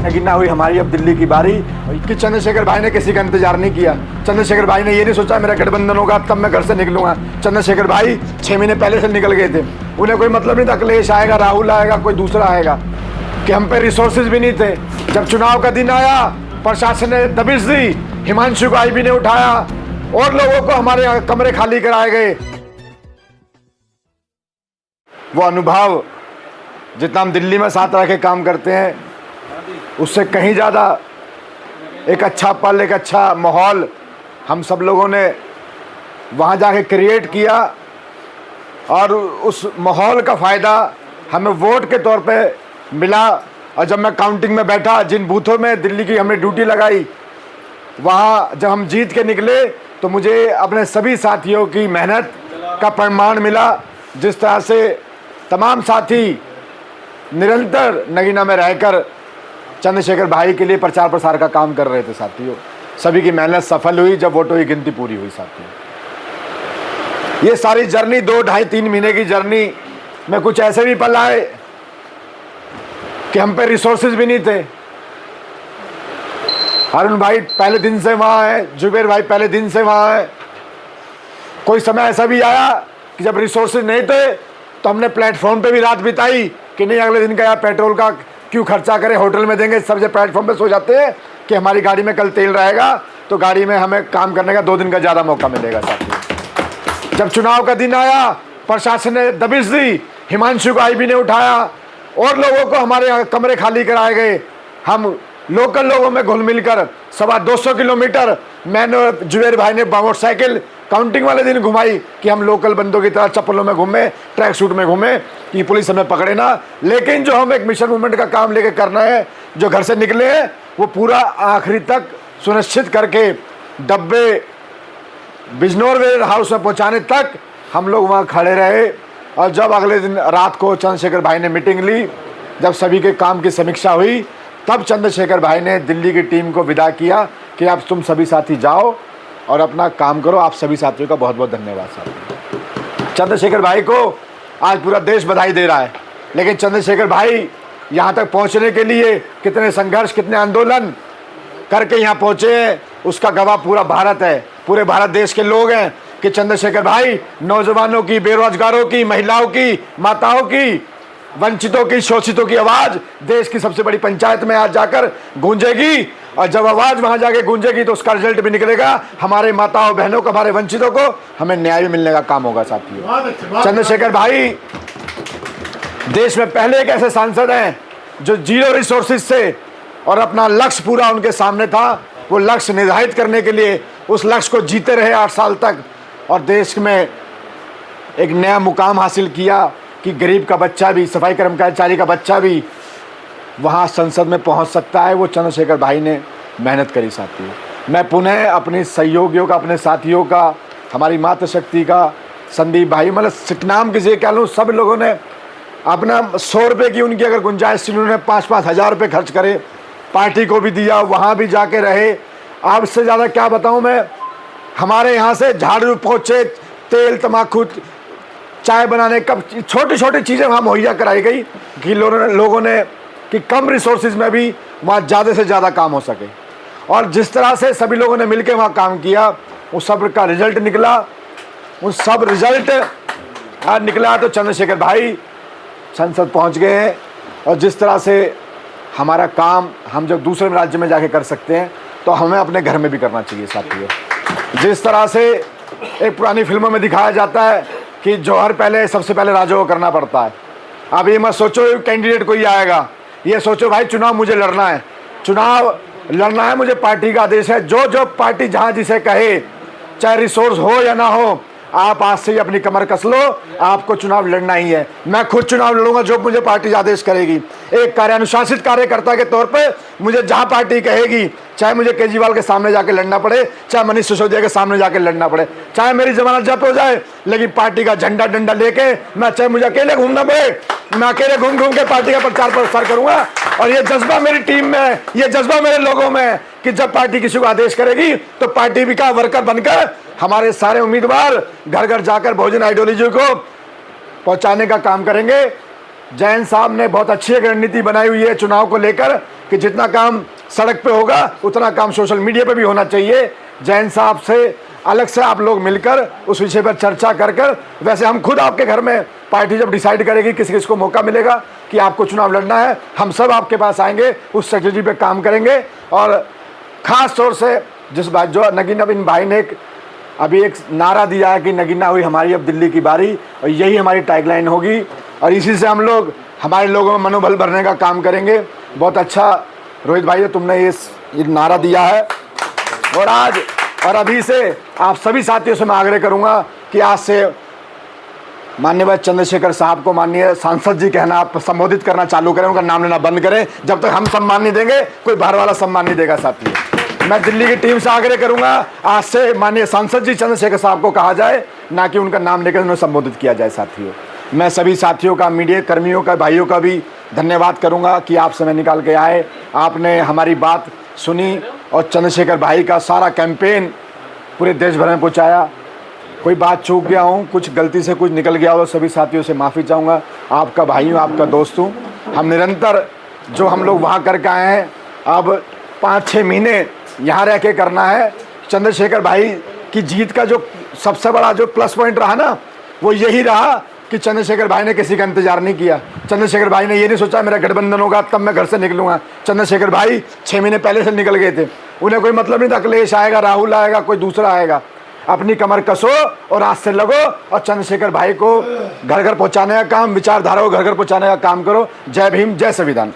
लेकिन ना हुई हमारी अब दिल्ली की बारी कि चंद्रशेखर भाई ने किसी का इंतजार नहीं किया। चंद्रशेखर भाई ने ये नहीं सोचा मेरा गठबंधन होगा तब मैं घर से निकलूंगा। चंद्रशेखर भाई 6 महीने पहले से निकल गए थे। उन्हें कोई मतलब नहीं था अखिलेश आएगा, राहुल आएगा, कोई दूसरा आएगा, कि हम पे रिसोर्सेज भी नहीं थे। जब चुनाव का दिन आया प्रशासन ने दबिश दी, हिमांशु को आईबी ने उठाया और लोगों को हमारे कमरे खाली कराए गए। वो अनुभव जितना हम दिल्ली में साथ रह के काम करते हैं उससे कहीं ज़्यादा एक अच्छा पल, एक अच्छा माहौल हम सब लोगों ने वहाँ जाके क्रिएट किया और उस माहौल का फ़ायदा हमें वोट के तौर पे मिला। और जब मैं काउंटिंग में बैठा, जिन बूथों में दिल्ली की हमने ड्यूटी लगाई, वहाँ जब हम जीत के निकले तो मुझे अपने सभी साथियों की मेहनत का प्रमाण मिला। जिस तरह से तमाम साथी निरंतर नगीना में रहकर चंद्रशेखर भाई के लिए प्रचार प्रसार का काम कर रहे थे साथियों, सभी की मेहनत सफल हुई जब वोटों की गिनती पूरी हुई साथियों। ये सारी जर्नी 2, 2.5, 3 महीने की जर्नी में कुछ ऐसे भी पल आए कि हम पे रिसोर्सेज भी नहीं थे। अरुण भाई पहले दिन से वहाँ है, जुबेर भाई पहले दिन से वहाँ है। कोई समय ऐसा भी आया कि जब रिसोर्सेज नहीं थे तो हमने प्लेटफॉर्म पे भी रात बिताई कि नहीं अगले दिन का यार पेट्रोल का क्यों खर्चा करें, होटल में देंगे। सब जब प्लेटफॉर्म पे सो जाते हैं कि हमारी गाड़ी में कल तेल रहेगा तो गाड़ी में हमें काम करने का 2 दिन का ज़्यादा मौका मिलेगा साथियों। जब चुनाव का दिन आया प्रशासन ने दबिश दी, हिमांशु को आईबी ने उठाया और लोगों को हमारे कमरे खाली कराए गए। हम लोकल लोगों में घुल मिलकर 250 किलोमीटर मैंने और जुबेर भाई ने मोटरसाइकिल काउंटिंग वाले दिन घुमाई कि हम लोकल बंदों की तरह चप्पलों में घूमे, ट्रैक सूट में घूमे कि पुलिस हमें पकड़े ना। लेकिन जो हम एक मिशन मूवमेंट का काम लेके करना है, जो घर से निकले हैं वो पूरा आखिरी तक सुनिश्चित करके डब्बे बिजनौर वेयर हाउस में पहुंचाने तक हम लोग वहां खड़े रहे। और जब अगले दिन रात को चंद्रशेखर भाई ने मीटिंग ली, जब सभी के काम की समीक्षा हुई, तब चंद्रशेखर भाई ने दिल्ली की टीम को विदा किया कि अब तुम सभी साथी जाओ और अपना काम करो। आप सभी साथियों का बहुत बहुत धन्यवाद साथियों। चंद्रशेखर भाई को आज पूरा देश बधाई दे रहा है, लेकिन चंद्रशेखर भाई यहाँ तक पहुँचने के लिए कितने संघर्ष, कितने आंदोलन करके यहाँ पहुँचे हैं, उसका गवाह पूरा भारत है, पूरे भारत देश के लोग हैं कि चंद्रशेखर भाई नौजवानों की, बेरोजगारों की, महिलाओं की, माताओं की, वंचितों की, शोषितों की आवाज़ देश की सबसे बड़ी पंचायत में आज जाकर गूंजेगी। और जब आवाज़ वहाँ जाके गूंजेगी तो उसका रिजल्ट भी निकलेगा। हमारे माताओं बहनों को, हमारे वंचितों को हमें न्याय भी मिलने का काम होगा साथियों। चंद्रशेखर भाई देश में पहले एक ऐसे सांसद हैं जो 0 रिसोर्सेज से और अपना लक्ष्य पूरा उनके सामने था, वो लक्ष्य निर्धारित करने के लिए उस लक्ष्य को जीते रहे 8 साल तक और देश में एक नया मुकाम हासिल किया कि गरीब का बच्चा भी, सफाई कर्मचारी का बच्चा भी वहाँ संसद में पहुँच सकता है। वो चंद्रशेखर भाई ने मेहनत करी साथियों। मैं पुनः अपने सहयोगियों का, अपने साथियों का, हमारी मातृशक्ति का, संदीप भाई, मतलब सिकनाम किसी कह लूँ, सब लोगों ने अपना 100 रुपये की उनकी अगर गुंजाइश थी, उन्होंने 5-5 हज़ार रुपये खर्च करे, पार्टी को भी दिया, वहाँ भी जाके रहे। अब इससे ज़्यादा क्या बताऊँ मैं, हमारे यहाँ से झाड़ू, पोछे, तेल, तम्बाकू, चाय बनाने कप, छोटी छोटी चीज़ें वहाँ मुहैया कराई गई कि लोगों ने कि कम रिसोर्सेज में भी वहाँ ज़्यादा से ज़्यादा काम हो सके। और जिस तरह से सभी लोगों ने मिलकर वहाँ काम किया, उस सब का रिजल्ट निकला। उस सब रिजल्ट आज निकला तो चंद्रशेखर भाई संसद पहुँच गए हैं। और जिस तरह से हमारा काम हम जब दूसरे राज्य में जाके कर सकते हैं तो हमें अपने घर में भी करना चाहिए साथियों। जिस तरह से एक पुरानी फिल्मों में दिखाया जाता है कि जौहर पहले, सबसे पहले राजा को करना पड़ता है। अब ये मत सोचो कैंडिडेट कोई आएगा, ये सोचो भाई चुनाव मुझे लड़ना है, चुनाव लड़ना है मुझे, पार्टी का आदेश है। जो पार्टी जहाँ जिसे कहे, चाहे रिसोर्स हो या ना हो, आप आज से ही अपनी कमर कस लो, आपको चुनाव लड़ना ही है। मैं खुद चुनाव लड़ूंगा जो मुझे पार्टी आदेश करेगी। एक कार्यानुशासित कार्यकर्ता के तौर पे मुझे जहां पार्टी कहेगी, चाहे मुझे केजरीवाल के सामने जाके लड़ना पड़े, चाहे मनीष सिसोदिया के सामने जाके लड़ना पड़े, चाहे मेरी जमानत जब्त हो जाए, लेकिन पार्टी का झंडा डंडा लेके मैं, चाहे मुझे अकेले घूमना पड़े, मैं अकेले घूम घूम के पार्टी का प्रचार प्रसार करूंगा। और ये जज्बा मेरी टीम में है, ये जज्बा मेरे लोगों में है कि जब पार्टी किसी को आदेश करेगी तो पार्टी भी का वर्कर बनकर हमारे सारे उम्मीदवार घर घर जाकर बहुजन आइडियोलॉजी को पहुंचाने का काम करेंगे। जैन साहब ने बहुत अच्छी एक रणनीति बनाई हुई है चुनाव को लेकर कि जितना काम सड़क पे होगा उतना काम सोशल मीडिया पे भी होना चाहिए। जैन साहब से अलग से आप लोग मिलकर उस विषय पर चर्चा कर कर, वैसे हम खुद आपके घर में पार्टी जब डिसाइड करेगी किसी किसी को मौका मिलेगा कि आपको चुनाव लड़ना है, हम सब आपके पास आएंगे, उस स्ट्रेटेजी पे काम करेंगे। और ख़ास तौर से जिस बात जो नगीना बिन भाई ने अभी एक नारा दिया है कि नगीना हुई हमारी अब दिल्ली की बारी, और यही हमारी टैगलाइन होगी और इसी से हम लोग हमारे लोगों में मनोबल भरने का काम करेंगे। बहुत अच्छा रोहित भाई तुमने ये नारा दिया है। और आज और अभी से आप सभी साथियों से मैं आग्रह करूंगा कि आज से माननीय चंद्रशेखर साहब को माननीय सांसद जी कहना, आप संबोधित करना चालू करें, उनका नाम लेना बंद करें। जब तक हम सम्मान नहीं देंगे कोई बाहर वाला सम्मान नहीं देगा साथियों। मैं दिल्ली की टीम से आग्रह करूंगा आज से माननीय सांसद जी चंद्रशेखर साहब को कहा जाए, ना कि उनका नाम लेकर उन्हें संबोधित किया जाए। साथियों मैं सभी साथियों का, मीडिया कर्मियों का, भाइयों का भी धन्यवाद करूंगा कि आप समय निकाल के आए, आपने हमारी बात सुनी और चंद्रशेखर भाई का सारा कैंपेन पूरे देश भर में पहुँचाया। कोई बात चूक गया हूँ, कुछ गलती से कुछ निकल गया हो, सभी साथियों से माफ़ी चाहूँगा। आपका भाई हूँ, आपका दोस्त हूँ। हम निरंतर जो हम लोग वहाँ करके आए हैं, अब 5-6 महीने यहाँ रह के करना है। चंद्रशेखर भाई की जीत का जो सबसे बड़ा जो प्लस पॉइंट रहा ना, वो यही रहा कि चंद्रशेखर भाई ने किसी का इंतजार नहीं किया। चंद्रशेखर भाई ने ये नहीं सोचा मेरा गठबंधन होगा तब मैं घर से निकलूँगा। चंद्रशेखर भाई 6 महीने पहले से निकल गए थे। उन्हें कोई मतलब नहीं था अखिलेश आएगा, राहुल आएगा, कोई दूसरा आएगा। अपनी कमर कसो और आज से लगो और चंद्रशेखर भाई को घर घर पहुँचाने का काम, विचारधारा को घर घर पहुँचाने का काम करो। जय भीम, जय संविधान।